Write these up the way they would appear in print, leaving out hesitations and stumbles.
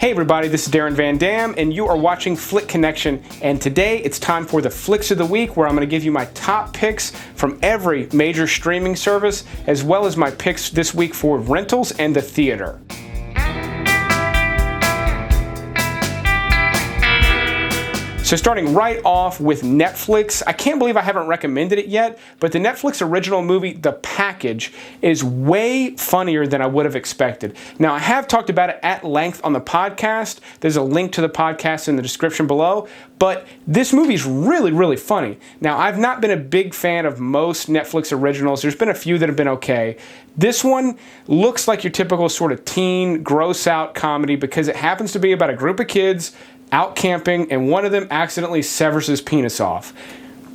Hey everybody, this is Darren Van Dam, and you are watching Flick Connection, and today it's time for the Flicks of the Week, where I'm going to give you my top picks from every major streaming service, as well as my picks this week for rentals and the theater. So starting right off with Netflix, I can't believe I haven't recommended it yet, but the Netflix original movie, The Package, is way funnier than I would have expected. Now, I have talked about it at length on the podcast. There's a link to the podcast in the description below, but this movie is really, really funny. Now, I've not been a big fan of most Netflix originals. There's been a few that have been okay. This one looks like your typical sort of teen, gross-out comedy because it happens to be about a group of kids out camping, and one of them accidentally severs his penis off.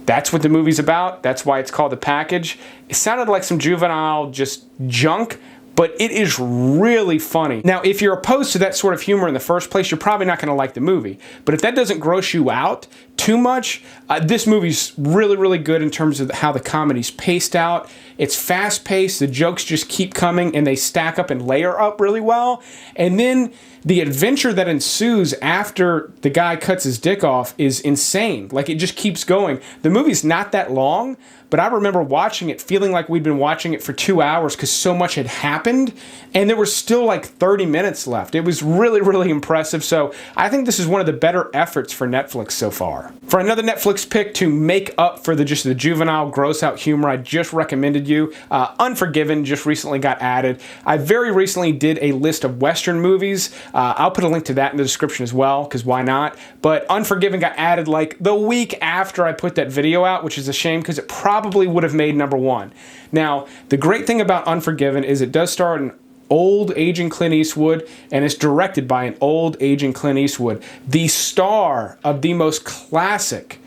That's what the movie's about. That's why it's called The Package. It sounded like some juvenile just junk, but it is really funny. Now, if you're opposed to that sort of humor in the first place, you're probably not going to like the movie. But if that doesn't gross you out too much, this movie's really, really good in terms of how the comedy's paced out. It's fast-paced, the jokes just keep coming, and they stack up and layer up really well. And then the adventure that ensues after the guy cuts his dick off is insane. Like, it just keeps going. The movie's not that long, but I remember watching it feeling like we'd been watching it for 2 hours because so much had happened, and there were still like 30 minutes left. It was really, really impressive. So I think this is one of the better efforts for Netflix so far. For another Netflix pick to make up for the juvenile, gross-out humor I just recommended you, Unforgiven just recently got added. I very recently did a list of Western movies. I'll put a link to that in the description as well, because why not? But Unforgiven got added like the week after I put that video out, which is a shame because it probably would have made #1. Now, the great thing about Unforgiven is it does star an old aging Clint Eastwood, and it's directed by an old aging Clint Eastwood, the star of the most classic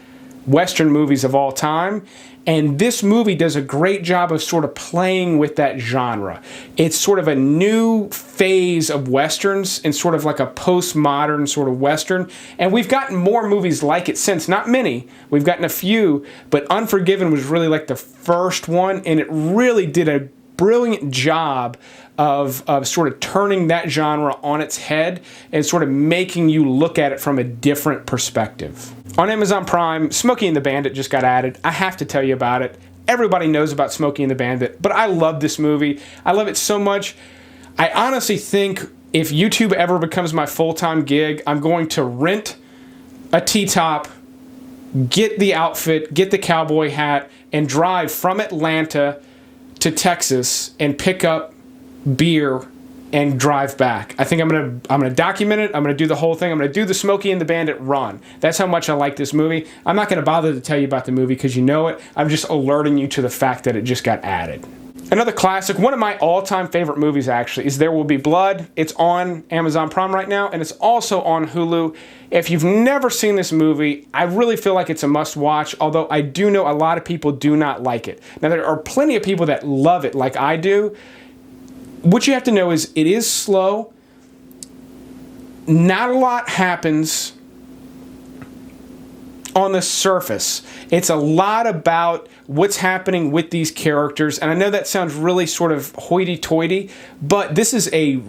Western movies of all time. And this movie does a great job of sort of playing with that genre. It's sort of a new phase of Westerns and sort of like a postmodern sort of Western. And we've gotten more movies like it since. Not many. We've gotten a few. But Unforgiven was really like the first one. And it really did a brilliant job of sort of turning that genre on its head and sort of making you look at it from a different perspective. On Amazon Prime, Smokey and the Bandit just got added. I have to tell you about it. Everybody knows about Smokey and the Bandit, but I love this movie. I love it so much. I honestly think if YouTube ever becomes my full-time gig, I'm going to rent a T-top, get the outfit, get the cowboy hat, and drive from Atlanta to Texas and pick up beer and drive back. I think I'm gonna document it. I'm gonna do the whole thing. I'm gonna do the Smokey and the Bandit run. That's how much I like this movie. I'm not gonna bother to tell you about the movie because you know it. I'm just alerting you to the fact that it just got added. Another classic, one of my all-time favorite movies actually, is There Will Be Blood. It's on Amazon Prime right now, and it's also on Hulu. If you've never seen this movie, I really feel like it's a must-watch, although I do know a lot of people do not like it. Now, there are plenty of people that love it like I do. What you have to know is it is slow. Not a lot happens on the surface. It's a lot about what's happening with these characters. And I know that sounds really sort of hoity-toity, but this is a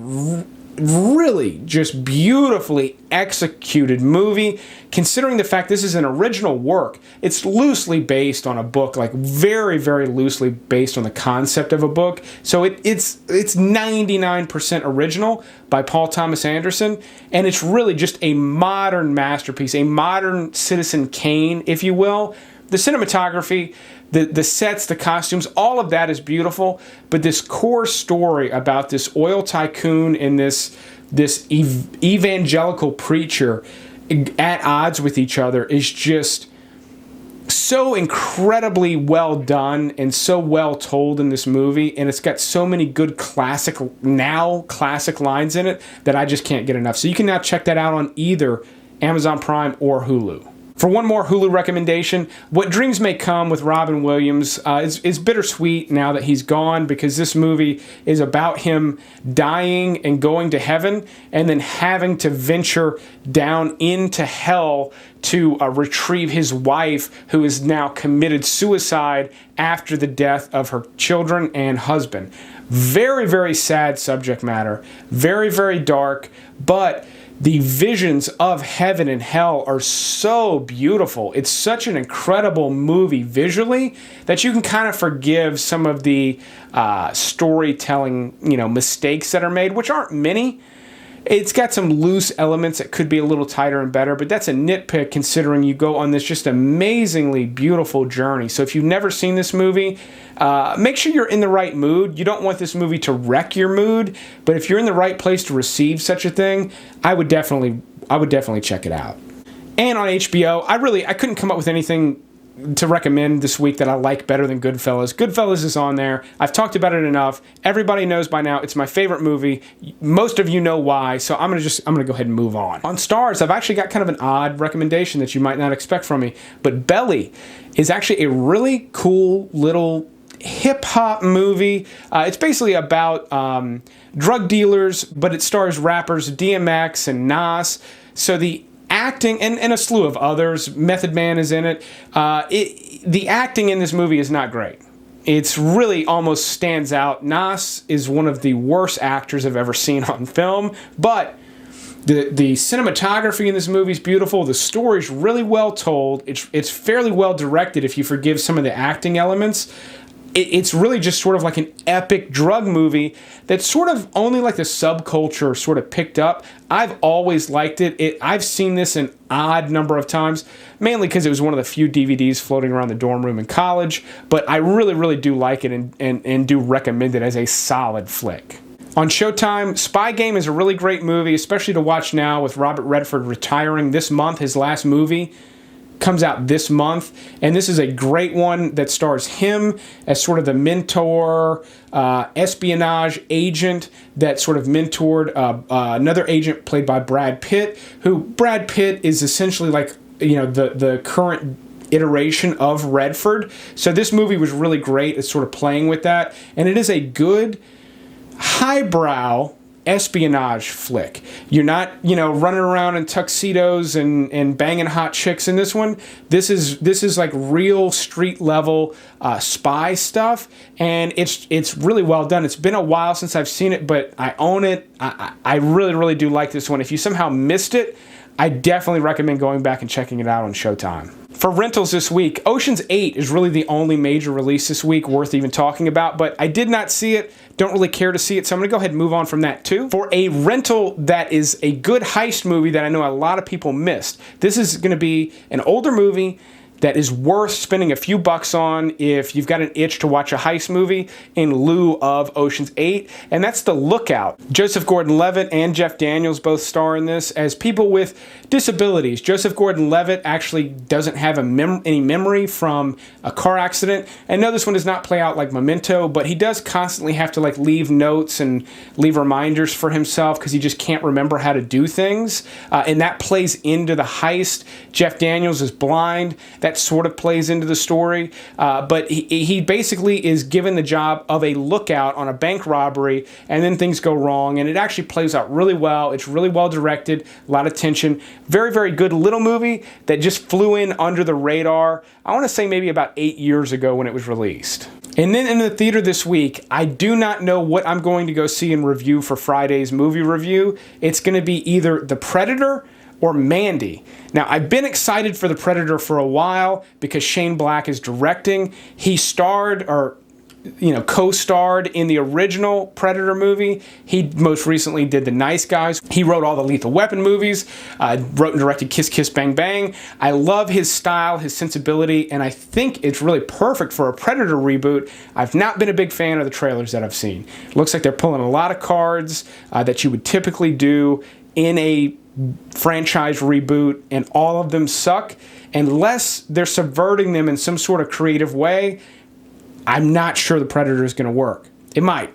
really just beautifully executed movie, considering the fact this is an original work. It's loosely based on a book, like very, very loosely based on the concept of a book. So it's 99% original by Paul Thomas Anderson, and it's really just a modern masterpiece, a modern Citizen Kane, if you will. The cinematography, the sets, the costumes, all of that is beautiful, but this core story about this oil tycoon and this evangelical preacher at odds with each other is just so incredibly well done and so well told in this movie, and it's got so many good classic lines in it that I just can't get enough. So you can now check that out on either Amazon Prime or Hulu. For one more Hulu recommendation, What Dreams May Come with Robin Williams is bittersweet now that he's gone, because this movie is about him dying and going to heaven and then having to venture down into hell to retrieve his wife, who has now committed suicide after the death of her children and husband. Very, very sad subject matter. Very, very dark, but the visions of heaven and hell are so beautiful. It's such an incredible movie visually that you can kind of forgive some of the storytelling, mistakes that are made, which aren't many. It's got some loose elements that could be a little tighter and better, but that's a nitpick considering you go on this just amazingly beautiful journey. So if you've never seen this movie, make sure you're in the right mood. You don't want this movie to wreck your mood, but if you're in the right place to receive such a thing, I would definitely check it out. And on HBO, I couldn't come up with anything to recommend this week that I like better than Goodfellas. Goodfellas is on there. I've talked about it enough. Everybody knows by now it's my favorite movie. Most of you know why, so I'm gonna go ahead and move on. On STARZ, I've actually got kind of an odd recommendation that you might not expect from me, but Belly is actually a really cool little hip-hop movie. It's basically about drug dealers, but it stars rappers DMX and Nas. So the acting, and a slew of others, Method Man is in it. The acting in this movie is not great. It's really almost stands out. Nas is one of the worst actors I've ever seen on film, but the cinematography in this movie is beautiful. The story's really well told. It's fairly well directed if you forgive some of the acting elements. It's really just sort of like an epic drug movie that's sort of only like the subculture sort of picked up. I've always liked it. I've seen this an odd number of times, mainly because it was one of the few DVDs floating around the dorm room in college, but I really, really do like it and do recommend it as a solid flick. On Showtime, Spy Game is a really great movie, especially to watch now with Robert Redford retiring this month. His last movie comes out this month, and this is a great one that stars him as sort of the mentor, espionage agent that sort of mentored another agent played by Brad Pitt, who Brad Pitt is essentially like, the current iteration of Redford. So this movie was really great at sort of playing with that, and it is a good highbrow espionage flick. You're not, running around in tuxedos and banging hot chicks in this one. This is like real street level spy stuff, and it's really well done. It's been a while since I've seen it, but I own it. I really, really do like this one. If you somehow missed it, I definitely recommend going back and checking it out on Showtime. For rentals this week, Ocean's 8 is really the only major release this week worth even talking about, but I did not see it, don't really care to see it, so I'm going to go ahead and move on from that too. For a rental that is a good heist movie that I know a lot of people missed, this is going to be an older movie that is worth spending a few bucks on if you've got an itch to watch a heist movie in lieu of Ocean's 8, and that's The Lookout. Joseph Gordon-Levitt and Jeff Daniels both star in this as people with disabilities. Joseph Gordon-Levitt actually doesn't have any memory from a car accident. I know this one does not play out like Memento, but he does constantly have to leave notes and leave reminders for himself because he just can't remember how to do things, and that plays into the heist. Jeff Daniels is blind. That sort of plays into the story, but he basically is given the job of a lookout on a bank robbery, and then things go wrong, and it actually plays out really well. It's really well directed, a lot of tension. Very, very good little movie that just flew in under the radar, I want to say maybe about 8 years ago when it was released. And then in the theater this week, I do not know what I'm going to go see and review for Friday's movie review. It's going to be either The Predator or Mandy. Now, I've been excited for The Predator for a while because Shane Black is directing. He starred, or co-starred in the original Predator movie. He most recently did The Nice Guys. He wrote all the Lethal Weapon movies, wrote and directed Kiss Kiss Bang Bang. I love his style, his sensibility, and I think it's really perfect for a Predator reboot. I've not been a big fan of the trailers that I've seen. It looks like they're pulling a lot of cards that you would typically do in a franchise reboot, and all of them suck. Unless they're subverting them in some sort of creative way, I'm not sure The Predator is going to work. It might.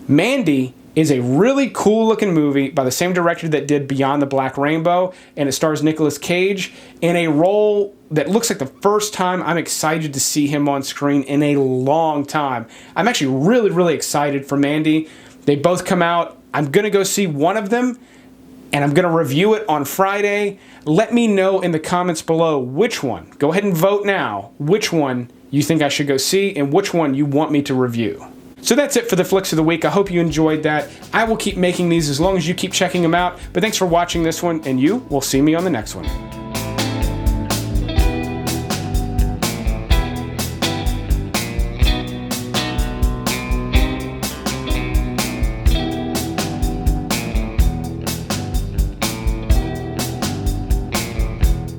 Mandy is a really cool looking movie by the same director that did Beyond the Black Rainbow, and it stars Nicolas Cage in a role that looks like the first time I'm excited to see him on screen in a long time. I'm actually really, really excited for Mandy. They both come out. I'm going to go see one of them, and I'm going to review it on Friday. Let me know in the comments below which one. Go ahead and vote now. Which one you think I should go see and which one you want me to review. So that's it for the Flicks of the Week. I hope you enjoyed that. I will keep making these as long as you keep checking them out. But thanks for watching this one, and you will see me on the next one.